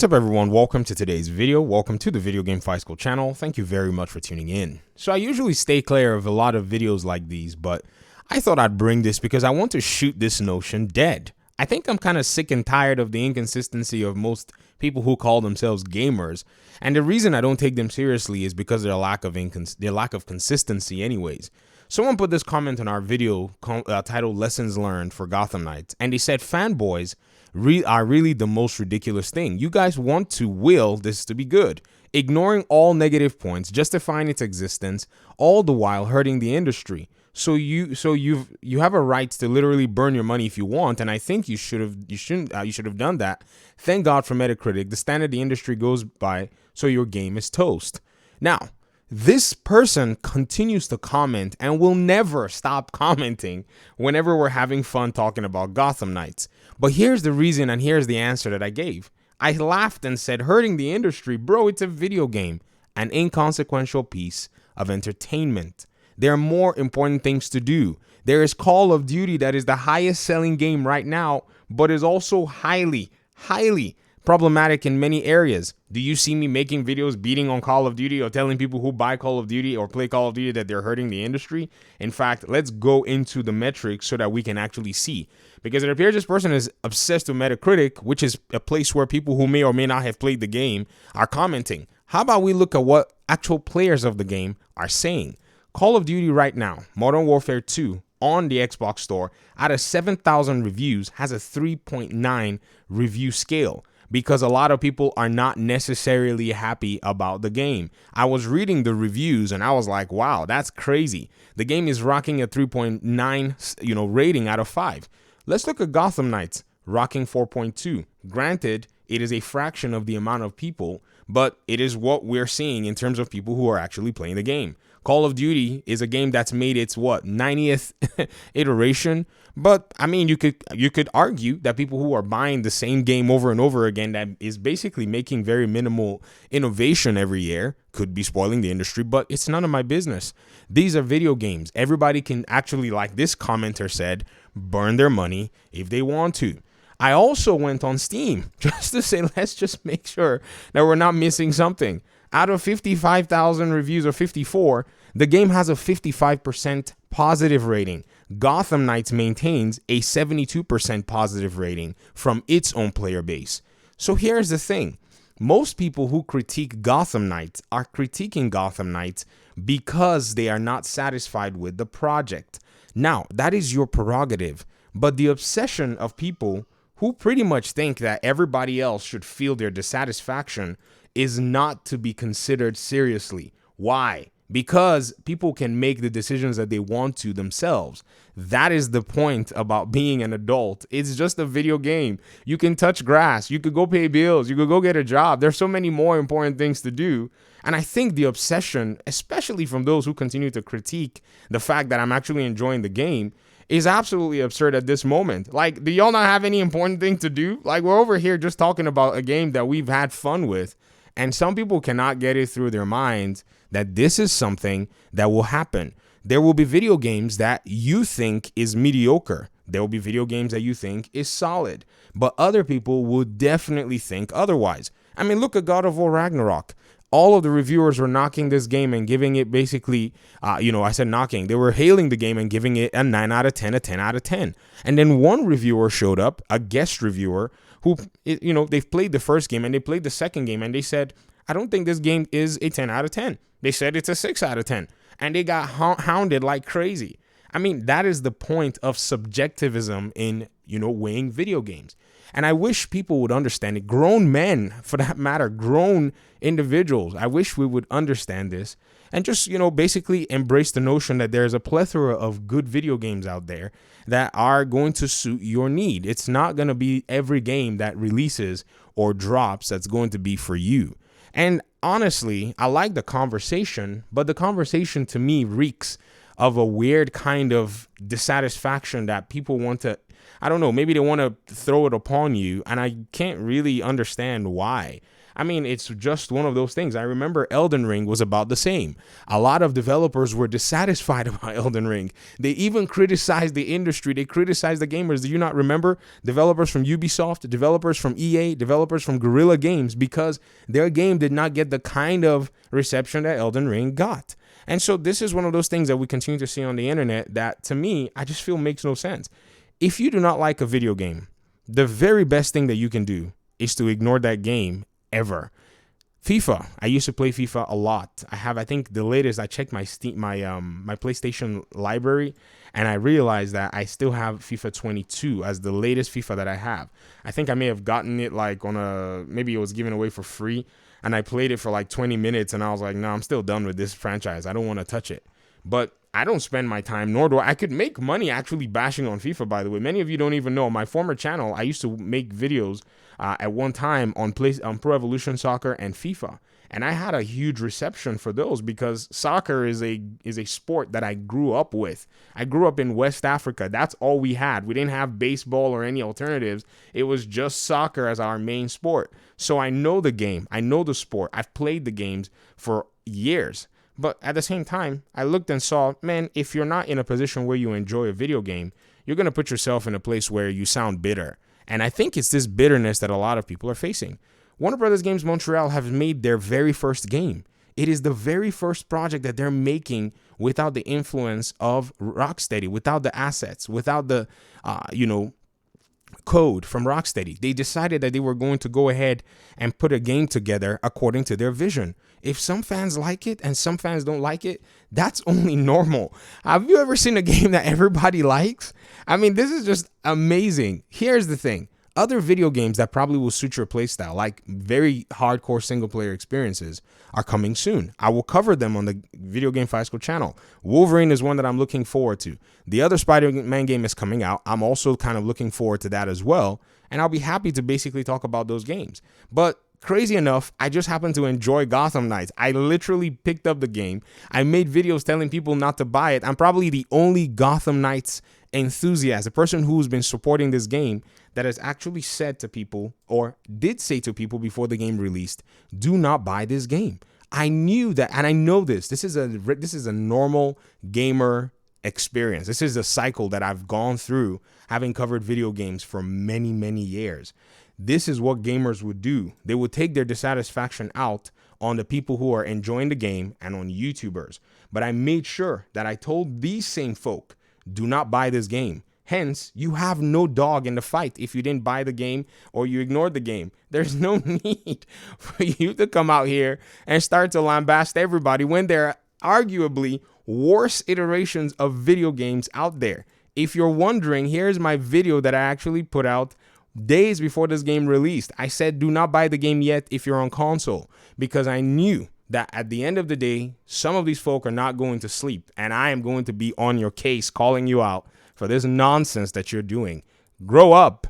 What's up everyone, welcome to today's video. Welcome to the Video Game Fight School channel. Thank you very much for tuning in. So I usually stay clear of a lot of videos like these, but I thought I'd bring this because I want to shoot this notion dead. I think I'm kind of sick and tired of the inconsistency of most people who call themselves gamers, and the reason I don't take them seriously is because their lack of consistency anyways. Someone put this comment on our video titled Lessons Learned for Gotham Knights, and they said fanboys are really the most ridiculous thing. You guys want to will this to be good, ignoring all negative points, justifying its existence, all the while hurting the industry. So you have a right to literally burn your money if you want, and I think you should have done that. Thank God for Metacritic, the standard the industry goes by, so your game is toast. Now, this person continues to comment and will never stop commenting whenever we're having fun talking about Gotham Knights. But here's the reason and here's the answer that I gave. I laughed and said, hurting the industry, bro, it's a video game, an inconsequential piece of entertainment. There are more important things to do. There is Call of Duty that is the highest selling game right now, but is also highly problematic in many areas. Do you see me making videos beating on Call of Duty or telling people who buy Call of Duty or play Call of Duty that they're hurting the industry? In fact, let's go into the metrics so that we can actually see. Because it appears this person is obsessed with Metacritic, which is a place where people who may or may not have played the game are commenting. How about we look at what actual players of the game are saying? Call of Duty right now, Modern Warfare 2, on the Xbox Store, out of 7,000 reviews, has a 3.9 review scale, because a lot of people are not necessarily happy about the game. I was reading the reviews and I was like, wow, that's crazy. The game is rocking a 3.9, rating out of 5. Let's look at Gotham Knights, rocking 4.2. Granted, it is a fraction of the amount of people, but it is what we're seeing in terms of people who are actually playing the game. Call of Duty is a game that's made its 90th iteration, but I mean, you could argue that people who are buying the same game over and over again that is basically making very minimal innovation every year could be spoiling the industry, but it's none of my business. These are video games. Everybody can actually, like this commenter said, burn their money if they want to. I also went on Steam just to say, let's just make sure that we're not missing something. Out of 55,000 reviews, or 54, the game has a 55% positive rating. Gotham Knights maintains a 72% positive rating from its own player base. So here's the thing. Most people who critique Gotham Knights are critiquing Gotham Knights because they are not satisfied with the project. Now, that is your prerogative, but the obsession of people who pretty much think that everybody else should feel their dissatisfaction is not to be considered seriously. Why? Because people can make the decisions that they want to themselves. That is the point about being an adult. It's just a video game. You can touch grass. You could go pay bills. You could go get a job. There's so many more important things to do. And I think the obsession, especially from those who continue to critique the fact that I'm actually enjoying the game, is absolutely absurd at this moment. Like, do y'all not have any important thing to do? Like, we're over here just talking about a game that we've had fun with. And some people cannot get it through their minds that this is something that will happen. There will be video games that you think is mediocre. There will be video games that you think is solid. But other people will definitely think otherwise. I mean, look at God of War Ragnarok. All of the reviewers were knocking this game and giving it basically, I said knocking. They were hailing the game and giving it a 9 out of 10, a 10 out of 10. And then one reviewer showed up, a guest reviewer, who, they've played the first game and they played the second game and they said, I don't think this game is a 10 out of 10. They said it's a 6 out of 10. And they got hounded like crazy. I mean, that is the point of subjectivism in, weighing video games. And I wish people would understand it. Grown men, for that matter, grown individuals. I wish we would understand this and just, basically embrace the notion that there's a plethora of good video games out there that are going to suit your need. It's not going to be every game that releases or drops that's going to be for you. And honestly, I like the conversation, but the conversation to me reeks of a weird kind of dissatisfaction that people want to I don't know, maybe they want to throw it upon you, and I can't really understand why. I mean, it's just one of those things. I remember Elden Ring was about the same. A lot of developers were dissatisfied about Elden Ring. They even criticized the industry. They criticized the gamers. Do you not remember developers from Ubisoft, developers from EA, developers from Guerrilla Games, because their game did not get the kind of reception that Elden Ring got? And so this is one of those things that we continue to see on the internet that, to me, I just feel makes no sense. If you do not like a video game, the very best thing that you can do is to ignore that game ever. FIFA. I used to play FIFA a lot. I think the latest I checked my my PlayStation library, and I realized that I still have FIFA 22 as the latest FIFA that I have. I think I may have gotten it like maybe it was given away for free, and I played it for like 20 minutes, and I was like, no, I'm still done with this franchise. I don't want to touch it. But I don't spend my time, nor do I could make money actually bashing on FIFA, by the way. Many of you don't even know. On my former channel, I used to make videos at one time on Pro Evolution Soccer and FIFA. And I had a huge reception for those because soccer is a sport that I grew up with. I grew up in West Africa. That's all we had. We didn't have baseball or any alternatives. It was just soccer as our main sport. So I know the game. I know the sport. I've played the games for years. But at the same time, I looked and saw, man, if you're not in a position where you enjoy a video game, you're going to put yourself in a place where you sound bitter. And I think it's this bitterness that a lot of people are facing. Warner Brothers Games Montreal have made their very first game. It is the very first project that they're making without the influence of Rocksteady, without the assets, without the, code from Rocksteady. They decided that they were going to go ahead and put a game together according to their vision. If some fans like it and some fans don't like it, that's only normal. Have you ever seen a game that everybody likes? I mean, this is just amazing. Here's the thing. Other video games that probably will suit your playstyle, like very hardcore single-player experiences, are coming soon. I will cover them on the Video Game Fight School channel. Wolverine is one that I'm looking forward to. The other Spider-Man game is coming out. I'm also kind of looking forward to that as well, and I'll be happy to basically talk about those games. But crazy enough, I just happen to enjoy Gotham Knights. I literally picked up the game. I made videos telling people not to buy it. I'm probably the only Gotham Knights enthusiast, a person who's been supporting this game, that has actually said to people, or did say to people before the game released, do not buy this game. I knew that, and I know this. This is a normal gamer experience. This is a cycle that I've gone through, having covered video games for many, many years. This is what gamers would do. They would take their dissatisfaction out on the people who are enjoying the game and on YouTubers. But I made sure that I told these same folk, do not buy this game. Hence, you have no dog in the fight if you didn't buy the game or you ignored the game. There's no need for you to come out here and start to lambast everybody when there are arguably worse iterations of video games out there. If you're wondering, here's my video that I actually put out days before this game released. I said, do not buy the game yet if you're on console, because I knew that at the end of the day, some of these folk are not going to sleep, and I am going to be on your case calling you out for this nonsense that you're doing. Grow up.